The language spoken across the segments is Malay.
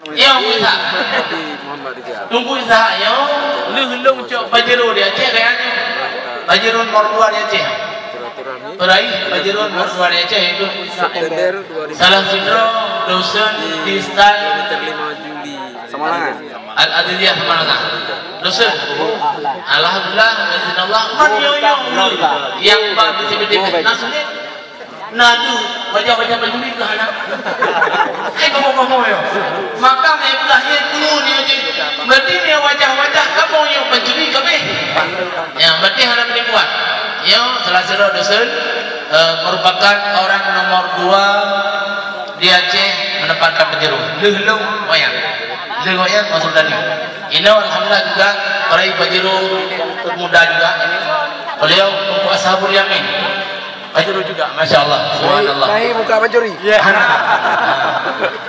Yang bisa. Tunggu isa yo. Lu cok Bajero dia Aceh kayaknya. Bajero Mordua dia Aceh. Perai Bajero Mordua dia Aceh itu Salam Sidro dosen di style kilometer 5 Juli Samalangan. Al-Adiliyah Samalangan. Dosen. Alhamdulillah, Allah. Manyoyo yang berbeda nasibnya. Nadu wajah-wajah penjuri ke anak. Kamu yo. Maka mebelahnya dulu ni aja. Berarti ni wajah-wajah kamu yang penjuri kami. Ya, berarti harap dibuat. Ya, salah satu dosen merupakan orang nomor 2 di Aceh menempatkan penjuru. Lehlung wayang. Lehlung wayang masuk tadi. Ini alhamdulillah juga para penjuru muda juga ini. Beliau untuk Ashabul Yamin. Penjuru juga, masya Allah, subhanallah. Nahi muka pencuri.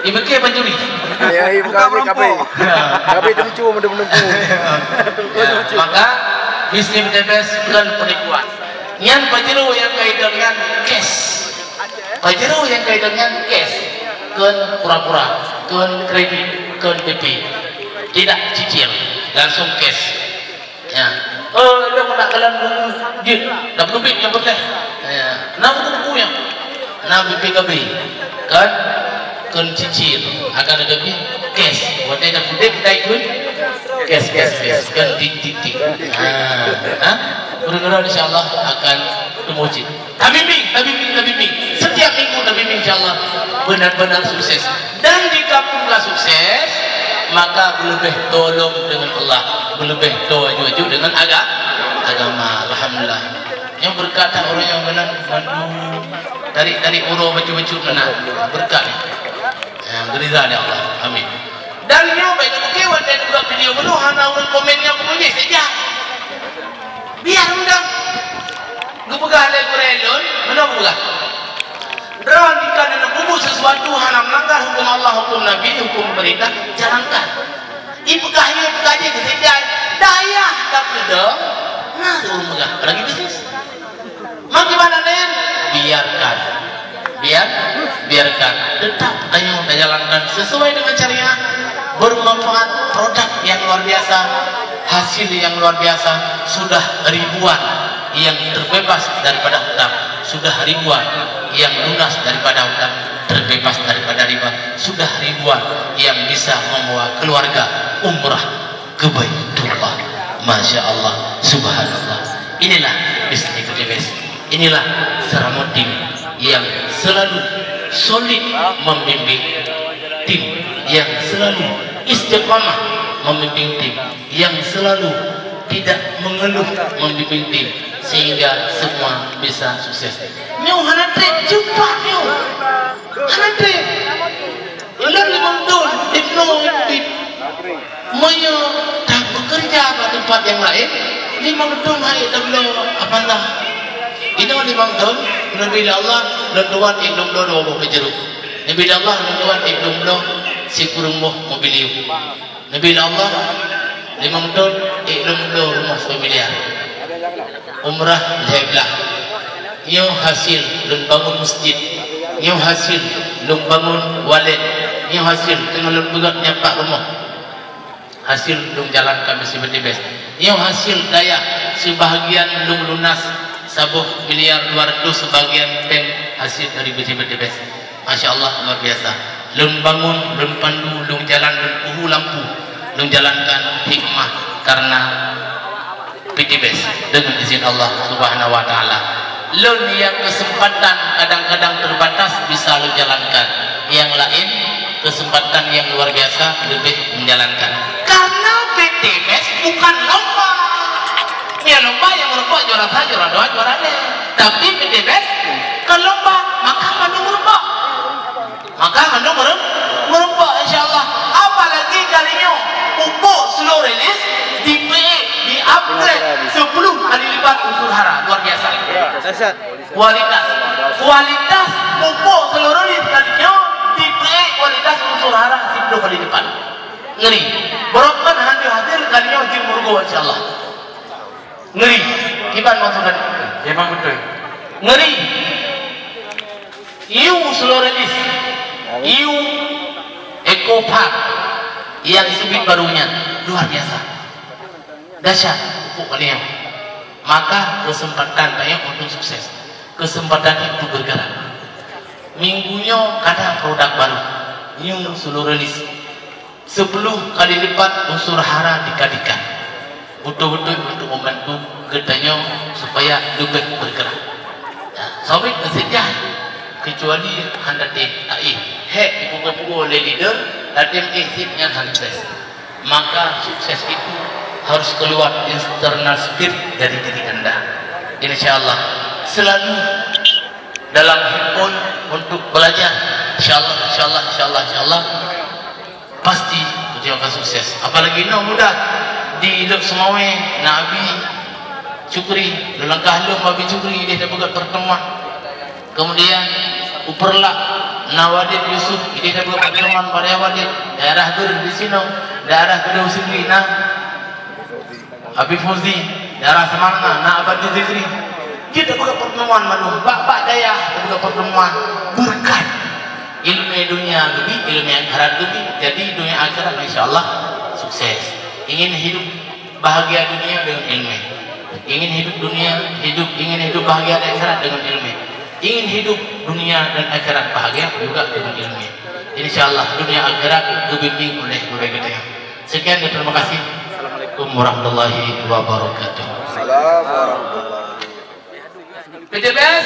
Ibu ke pencuri. Ya, muka perampok. Kape tercu, menunggu. Maka Bisnis TPS bukan penipuan. Yang penjuru yang kaitan dengan cash. Penjuru yang kaitan dengan cash. Ken pura-pura, ken kredit, ken PP. Tidak cicil, langsung cash. Ya. Dia nak kalian duit, dah duit yang boleh. Ya. Nama buku yang, nama BPKB, kan cicil, akan ada lebih cash. Waktu ada budek kita ikut cash, kan titik. Mudah-mudahan insyaAllah akan terwujud. Tabibing. Setiap minggu tabibing insyaAllah benar-benar sukses. Dan jika pun tak sukses, maka lebih tolong dengan Allah, lebih tawaju dengan agama. Alhamdulillah. Yang berkata orang yang benar dari uro baju-baju benar berkat. Yang gerizah ni Allah. Amin. Dan yang baik okey waktu itu buat video penuh hana orang komennya punya saja. Biar undang. Gupegah le kurelon, mana gupegah? Drone jika ada buku sesuatu hana melanggar hukum Allah, hukum Nabi, hukum pemerintah, jalankan. Ipegahnya saja. Daya tak pedang. Nah, orang megah. Lagi bisnis. Mak gimana nen? Biarkan. Tetap ayo kita jalankan sesuai dengan syariat. Bermanfaat, produk yang luar biasa, hasil yang luar biasa. Sudah ribuan yang terbebas daripada hutang. Sudah ribuan yang lunas daripada hutang, terbebas daripada riba. Sudah ribuan yang bisa membawa keluarga umrah ke Baitullah. Masya Allah, subhanallah. Inilah bisnis TPS. Inilah Saramuddin yang selalu solid membimbing tim, yang selalu istiqamah membimbing tim, yang selalu tidak mengeluh membimbing tim, sehingga semua bisa sukses. Nyo hanatre cepat nyo. Hanatre. Ular limang don, ibnu ibid. Moyo tak bekerja ke tempat yang lain. 5 don hai tablo apantah. Ini 5 don, Nabi Allah lentuan ibnu do pejeruk. Nabi Allah lentuan ibnu do si kurung boh mobiliu. Nabi Allah 5 don ibnu do rumah familiar. Umrah jeblah. Yang hasil lung bangun masjid, yang hasil lung bangun walid, yang hasil tengah lung buat nyapak rumah, hasil lung jalankan mesti berdebes, yang hasil daya sebahagian lung lunas sabuh miliar 200 sebagian pen hasil dari berdebes. Masya Allah luar biasa. Lung bangun, lung pandu, lung jalan, lung puhu lampu, lung jalankan hikmah karena berdebes dengan izin Allah Subhanahu Wa Taala. Lun yang kesempatan kadang-kadang terbatas bisa lu jalankan, yang lain kesempatan yang luar biasa lebih menjalankan. Karena PTBS bukan lomba. Ya lomba yang merubah juara satu, juara 2, juara 3. Tapi PTBS ke lomba, maka mendung merubah. Insyaallah. Apalagi kalinya pupuk slow release di PE di upgrade 10 kali lipat unsur hara, luar biasa. Kualitas pupuk seluruh sekalinya di PE kualitas unsur hara 10 kali lipat. Ngeri. Berokkan hasil kalinya di murgo insyaallah. Ngeri. Gimana maksudnya? Memang betul. Ngeri. Iu seluruh release. Iu Eco Park yang subit barunya luar biasa dahsyat pupuk kalian. Maka kesempatan saya untuk sukses, kesempatan itu bergerak. Minggunya ada produk baru, new seluruh rilis 10 kali lipat unsur hara dikalikan, betul-betul untuk membantu gedanya supaya lebih bergerak. Sawit sejah kecuali hendak hek ibu-ibu oleh leader dan exitnya sukses. Maka sukses itu harus keluar internal spirit dari diri anda. Insyaallah selalu dalam himpun untuk belajar. Insyaallah pasti kita akan sukses. Apalagi mudah di Lok Semawe Nabi Cukri langkah lu Nabi Cukri dia buat pertemuan. Kemudian Uperlak Nawadid Yusuf dia buat pertemuan pada Wadid daerah Gur di sini, daerah Kedua Sendiri Habib Fauzi daerah Semarang Abad Zikri dia buat pertemuan malu bak daya buat pertemuan berkat ilmu dunia lebih, ilmu akhirat lebih. Jadi dunia akhirat insyaallah sukses. Ingin hidup bahagia dunia dengan ilmu, ingin hidup dunia ingin hidup bahagia dan akhirat dengan ilmu, ingin hidup dunia dan akhirat bahagia juga dengan ilmu. Insyaallah dunia akhirat dibimbing oleh guru kita. Sekian dan terima kasih. Assalamualaikum warahmatullahi wabarakatuh. Assalamualaikum warahmatullahi wabarakatuh. PTBS